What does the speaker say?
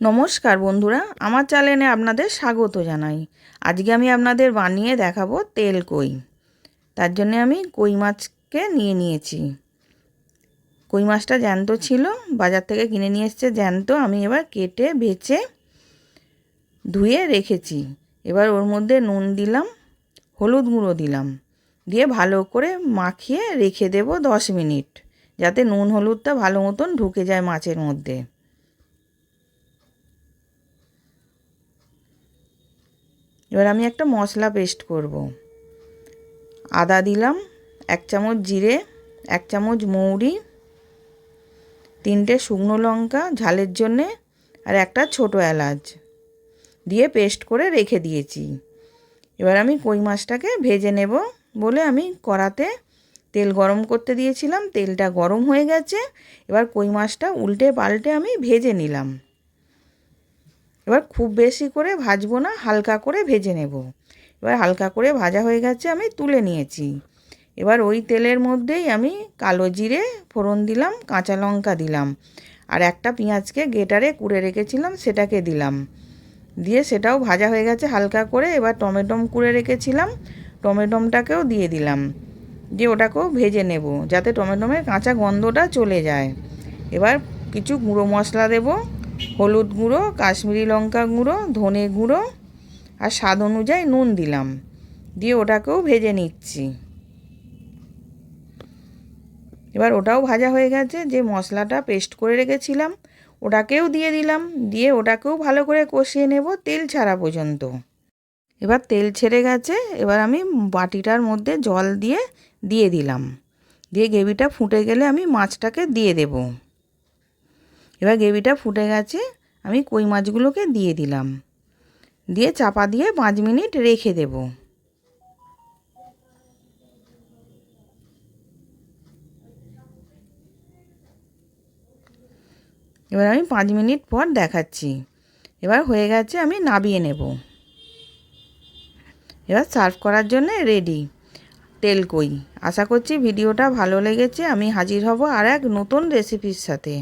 নমস্কার বন্ধুরা, আমার চ্যানেলে আপনাদের স্বাগত জানাই। আজকে আমি আপনাদের বানিয়ে দেখাবো তেল কই। তার জন্য আমি কই মাছকে নিয়ে নিয়েছি। কই মাছটা জ্যান্ত ছিল, বাজার থেকে কিনে নিয়ে এসেছে জ্যান্ত। আমি এবার কেটে বেছে ধুয়ে রেখেছি। এবার ওর মধ্যে নুন দিলাম, হলুদ গুঁড়ো দিলাম, দিয়ে ভালো করে মাখিয়ে রেখে দেব 10 মিনিট, যাতে নুন হলুদটা ভালো মতন ঢুকে যায় মাছের মধ্যে। এবার আমি একটা মশলা পেস্ট করব। আদা দিলাম, 1 চামচ জিরে, 1 চামচ মৌরি, 3টে শুকনো লঙ্কা ঝালের জন্যে, আর একটা ছোটো এলাচ দিয়ে পেস্ট করে রেখে দিয়েছি। এবার আমি কই মাছটাকে ভেজে নেব বলে আমি কড়াতে তেল গরম করতে দিয়েছিলাম। তেলটা গরম হয়ে গেছে। এবার কই মাছটা উল্টে পাল্টে আমি ভেজে নিলাম। এবার খুব বেশি করে ভাজবো না, হালকা করে ভেজে নেব। এবার হালকা করে ভাজা হয়ে গেছে, আমি তুলে নিয়েছি। এবার ওই তেলের মধ্যেই আমি কালো জিরে ফোড়ন দিলাম, কাঁচা লঙ্কা দিলাম, আর একটা পেঁয়াজকে গ্রেটারে কুড়ে রেখেছিলাম সেটাকে দিলাম। দিয়ে সেটাও ভাজা হয়ে গেছে হালকা করে। এবার টমেটম কুড়ে রেখেছিলাম, টমেটমটাকেও দিয়ে দিলাম, দিয়ে ওটাকেও ভেজে নেব যাতে টমেটমের কাঁচা গন্ধটা চলে যায়। এবার কিছু গুঁড়ো মশলা দেব, হলুদ গুঁড়ো, কাশ্মীরি লঙ্কা গুঁড়ো, ধনে গুঁড়ো, আর স্বাদ অনুযায়ী নুন দিলাম, দিয়ে ওটাকেও ভেজে নিচ্ছি। এবার ওটাও ভাজা হয়ে গেছে। যে মশলাটা পেস্ট করে রেখেছিলাম ওটাকেও দিয়ে দিলাম, দিয়ে ওটাকেও ভালো করে কষিয়ে নেব তেল ছাড়া পর্যন্ত। এবার তেল ছেড়ে গেছে। এবার আমি বাটিটার মধ্যে জল দিয়ে দিলাম, দিয়ে গ্রেভিটা ফুটে গেলে আমি মাছটাকে দিয়ে দেব। এবার গ্রেভিটা ফুটে গেছে, আমি কই মাছগুলোকে দিয়ে দিলাম, দিয়ে চাপা দিয়ে 5 মিনিট রেখে দেব। এবার আমি 5 মিনিট পর দেখাচ্ছি। এবার হয়ে গেছে, আমি নামিয়ে নেব। এবার সার্ভ করার জন্য রেডি তেল কই। আশা করছি ভিডিওটা ভালো লেগেছে। আমি হাজির হব আর এক নতুন রেসিপির সাথে।